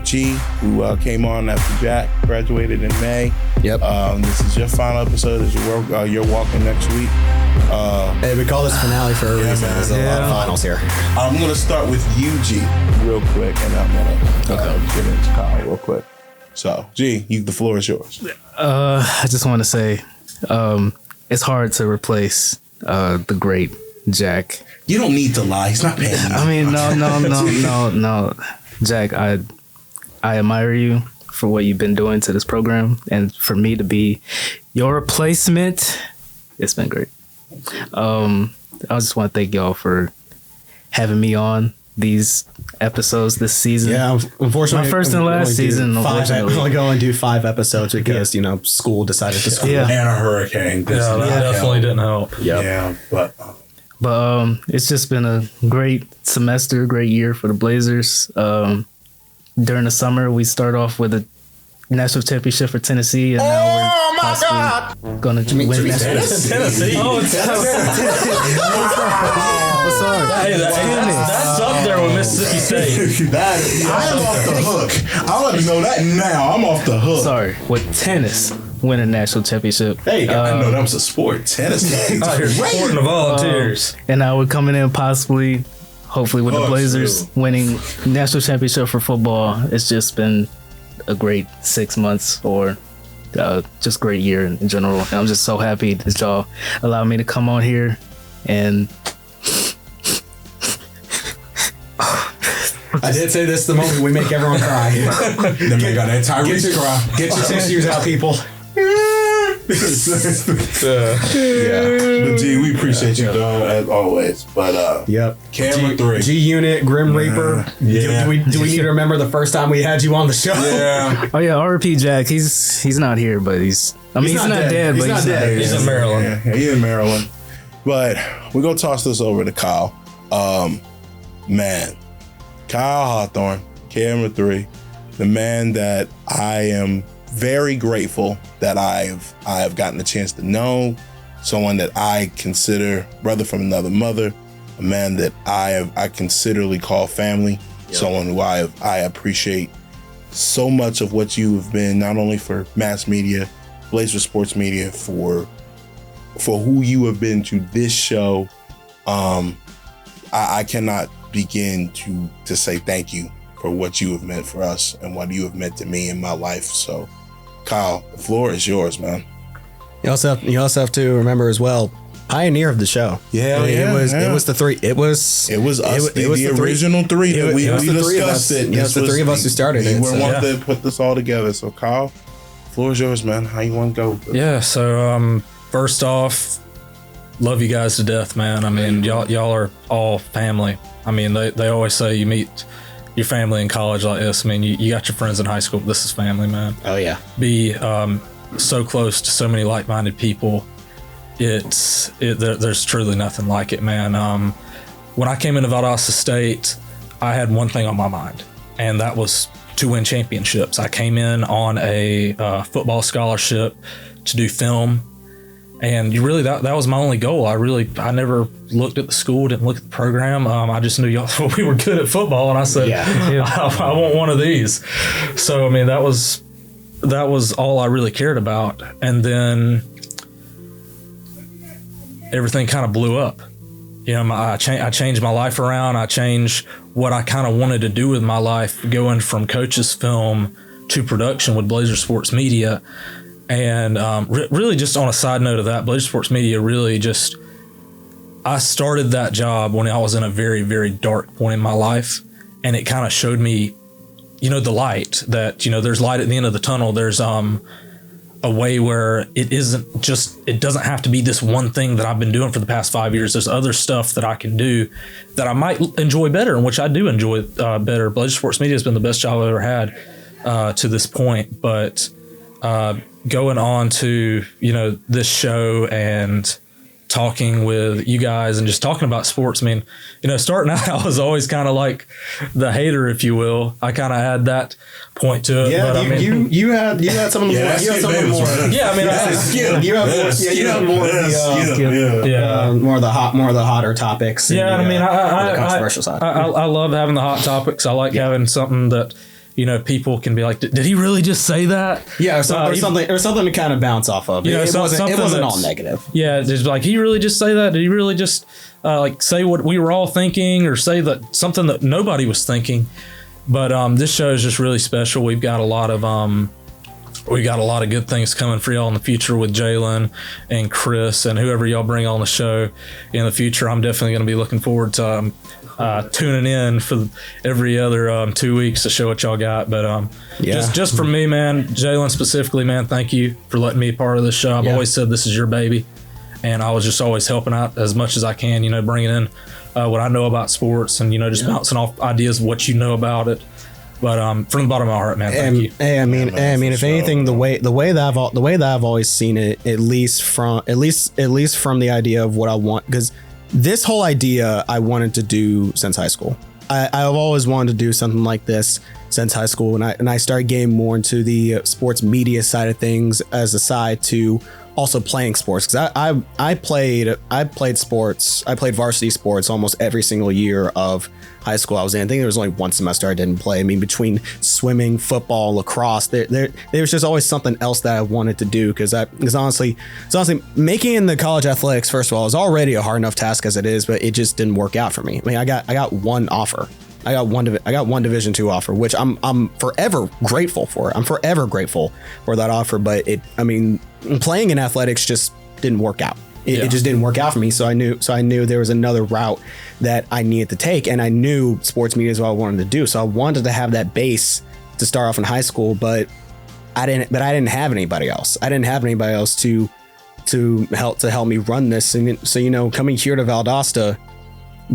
G, who came on after Jack graduated in May. Yep. This is your final episode as you're walking next week. Hey, we call this finale for a reason. Man. There's a lot of finals here. I'm gonna start with you, G, real quick, and I'm gonna get into Kyle real quick. So, G, the floor is yours. I just want to say. It's hard to replace the great Jack. You don't need to lie. He's not paying you. I mean, no. Jack, I admire you for what you've been doing to this program, and for me to be your replacement, it's been great. I just want to thank y'all for having me on these episodes this season. Yeah, unfortunately, my first and last season. We're only going to do 5 episodes because school decided to school and a hurricane. That definitely didn't help. Yeah, but it's just been a great semester, great year for the Blazers. During the summer, we start off with a national championship for Tennessee, and now we're going to win Tennessee. Oh, sorry. That's up there with Mississippi State. I'm off the hook. I'll let you know that now. I'm off the hook. Sorry, with tennis win a national championship. There you go. I know that was a sport. Tennis. Out here supporting the Volunteers. And now we're coming in hopefully with the Blazers winning national championship for football. It's just been a great 6 months or just great year in general. And I'm just so happy that y'all allowed me to come on here and I did say this the moment we make everyone cry. Then they got that Tyrese cry. Get your tissues out, people. But G, we appreciate you, dog, as always. But camera 3, G Unit, Grim Reaper. Yeah. Do we need to remember the first time we had you on the show? Yeah. Oh yeah, R.P. Jack. He's not here, but he's not dead. He's But not dead. He's in Maryland. Yeah, he's in Maryland. But we're gonna toss this over to Kyle. Man, Kyle Hawthorne, camera 3, the man that I am very grateful that I have gotten a chance to know, someone that I consider brother from another mother, a man that I considerably call family, someone who I appreciate so much of what you have been, not only for mass media, Blazer Sports Media, for who you have been to this show. I cannot begin to say thank you for what you have meant for us and what you have meant to me in my life. So, Kyle, the floor is yours, man. You also have to remember as well, pioneer of the show. Yeah, It was the three. It was us, the three. original three that we was the three of us. discussed it. Yeah, it's the three of us who started it. We were So. one to put this all together. So, Kyle, floor is yours, man. How you want to go? Yeah. So first off, love you guys to death, man. I mean, y'all are all family. I mean, they always say you meet your family in college like this. I mean, you got your friends in high school. This is family, man. Oh yeah. Be so close to so many like-minded people. There's truly nothing like it, man. When I came into Valdosta State, I had one thing on my mind, and that was to win championships. I came in on a football scholarship to do film, and that was my only goal. I never looked at the school, didn't look at the program. I just knew we were good at football, and I said, I want one of these. So I mean, that was all I really cared about. And then everything kind of blew up. You know, I changed my life around. I changed what I kind of wanted to do with my life, going from coach's film to production with Blazer Sports Media. And really, just on a side note of that, Blazer Sports Media really just, I started that job when I was in a very, very dark point in my life. And it kind of showed me, you know, the light, that, you know, there's light at the end of the tunnel. There's a way where it doesn't have to be this one thing that I've been doing for the past 5 years. There's other stuff that I can do that I might enjoy better, and which I do enjoy better. Blazer Sports Media has been the best job I've ever had to this point. But going on to, you know, this show and talking with you guys and just talking about sports. I mean, you know, starting out, I was always kind of like the hater, if you will. I kind of had that point to it. Yeah, but you had some of the more. You had some of the more. Yeah, I mean, You have more of the hotter topics. Yeah, I mean, the controversial side. I love having the hot topics. I like having something that, you know, people can be like, did he really just say that? Yeah, or something to kind of bounce off of. You know, it wasn't all negative. Yeah, just like, he really just say that? Did he really just like say what we were all thinking, or say that something that nobody was thinking? But this show is just really special. We've got a lot of good things coming for y'all in the future with Jalen and Chris and whoever y'all bring on the show in the future. I'm definitely going to be looking forward to tuning in for every other 2 weeks to show what y'all got. But just for me, man, Jalen specifically, man, thank you for letting me be part of this show. I've always said this is your baby, and I was just always helping out as much as I can, you know, bringing in what I know about sports, and, you know, just bouncing off ideas of what you know about it. But from the bottom of my heart, man, thank you. I mean, if anything, the way that I've always seen it, at least from the idea of what I want, because this whole idea I wanted to do since high school. I've always wanted to do something like this since high school, and I started getting more into the sports media side of things as a side to also playing sports, because I played sports. I played varsity sports almost every single year of high school I was in. I think there was only one semester I didn't play. I mean, between swimming, football, lacrosse, there was just always something else that I wanted to do, because honestly making the college athletics, first of all, is already a hard enough task as it is, but it just didn't work out for me. I mean, I got one offer. I got one Division II offer, which I'm forever grateful for. I'm forever grateful for that offer, but playing in athletics just didn't work out. It just didn't work out for me. So I knew there was another route that I needed to take, and I knew sports media is what I wanted to do. So I wanted to have that base to start off in high school, but I didn't have anybody else. I didn't have anybody else to help me run this. And so, coming here to Valdosta,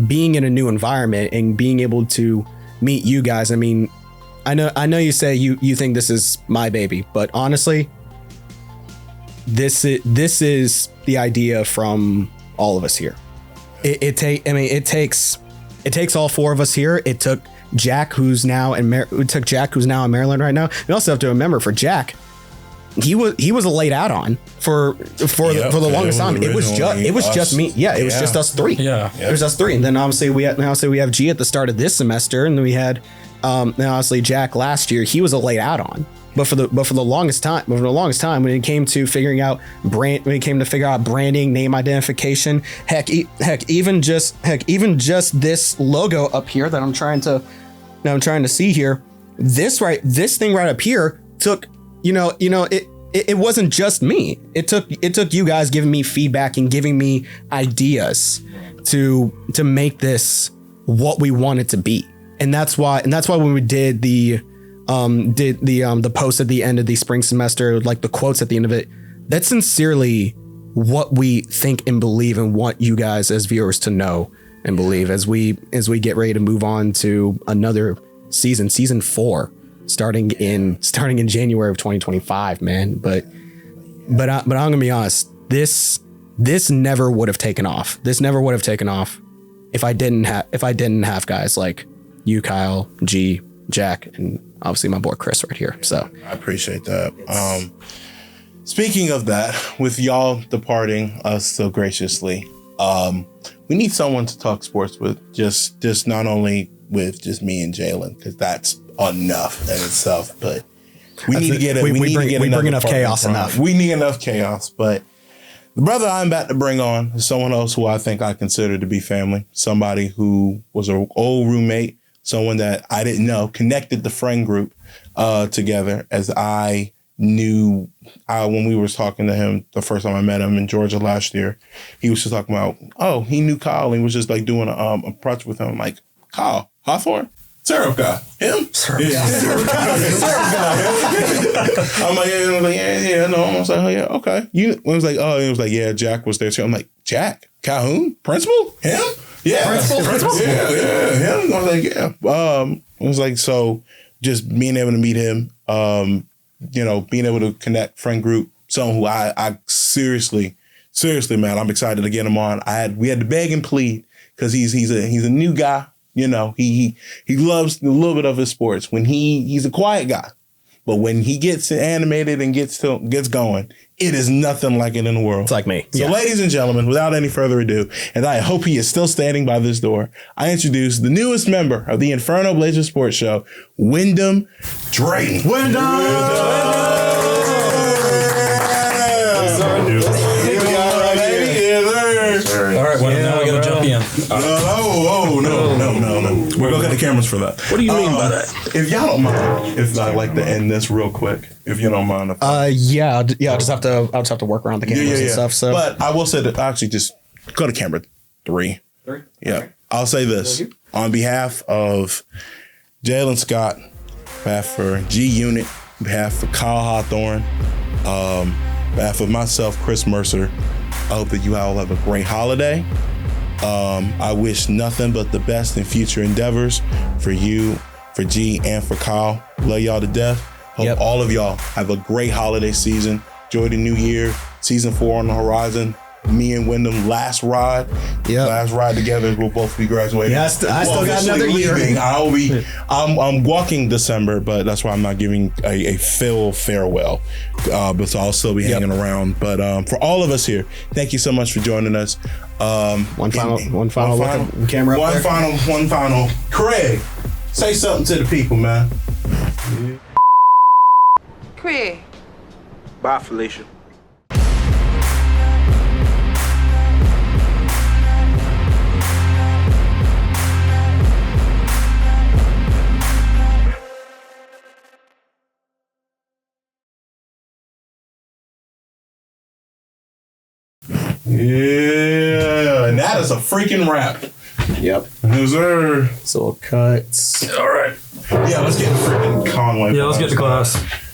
being in a new environment and being able to meet you guys. I mean, I know you say you think this is my baby, but honestly, this is the idea from all of us here. It takes all four of us here. It took Jack, who's now in Maryland right now. We also have to remember, for Jack, he was a late add-on for the longest time. It was just me. Yeah, it was just us three. Yeah, it was us three. And then obviously we have G at the start of this semester, and then we had obviously Jack last year. He was a late add-on. But for the longest time, when it came to figuring out branding, name identification, heck, even just this logo up here that I'm trying to see here, this thing right up here took, it wasn't just me. It took you guys giving me feedback and giving me ideas to make this what we want it to be. And that's why when we did the post at the end of the spring semester, like the quotes at the end of it, that's sincerely what we think and believe and want you guys as viewers to know and believe as we get ready to move on to another season 4, starting in January of 2025, man. But I'm gonna be honest, this never would have taken off. This never would have taken off if I didn't have guys like you, Kyle, G, Jack, and obviously my boy Chris right here. So I appreciate that. Speaking of that, with y'all departing us so graciously, we need someone to talk sports with. Just not only with just me and Jalen, because that's enough in itself. But we need to get it. We bring enough chaos enough. We need enough chaos. But the brother I'm about to bring on is someone else who I think I consider to be family. Somebody who was an old roommate. Someone that I didn't know, connected the friend group together, as I knew when we were talking to him the first time I met him in Georgia last year. He was just talking about, he knew Kyle, and was just like doing a project with him. I'm like, Kyle Hawthorne? Syrup guy. Him? Syrup guy. I'm like, yeah, no. I was like, oh, yeah, okay. It was like, yeah, Jack was there too. I'm like, Jack? Calhoun? Principal? Him? Yeah. Principal? Yeah. Him? I was like, yeah. It was like, so just being able to meet him, being able to connect friend group, someone who I seriously, man, I'm excited to get him on. We had to beg and plead because he's a new guy. He loves a little bit of his sports. When he's a quiet guy, but when he gets animated and gets going, it is nothing like it in the world. It's like me. So, ladies and gentlemen, without any further ado, and I hope he is still standing by this door, I introduce the newest member of the Inferno Blazers Sports Show, Wyndham Drayton. All right, well, now we got to jump in. No. We're going to get the cameras for that. What do you mean by that? If y'all don't mind, if I'd like to end this real quick, if you don't mind. I'll just have to work around the cameras and stuff. So, but I will say that actually just go to camera 3. Yeah. Okay. I'll say this on behalf of Jalen Scott, behalf for G Unit, behalf for Kyle Hawthorne, behalf of myself, Chris Mercer. I hope that you all have a great holiday. I wish nothing but the best in future endeavors for you, for G, and for Kyle. Love y'all to death. Hope all of y'all have a great holiday season. Enjoy the new year. Season 4 on the horizon. Me and Wyndham, last ride together. We'll both be graduating. Yeah, I still got another year. I'm walking December, but that's why I'm not giving a full farewell. But I'll still be hanging around. But for all of us here, thank you so much for joining us. One final camera. One final. Craig, say something to the people, man. Craig. Bye, Felicia. Yeah. Yeah, and that is a freaking wrap. Yep. Yes, sir. So cuts. All right. Yeah, let's get freaking Conway. Yeah, let's get to class.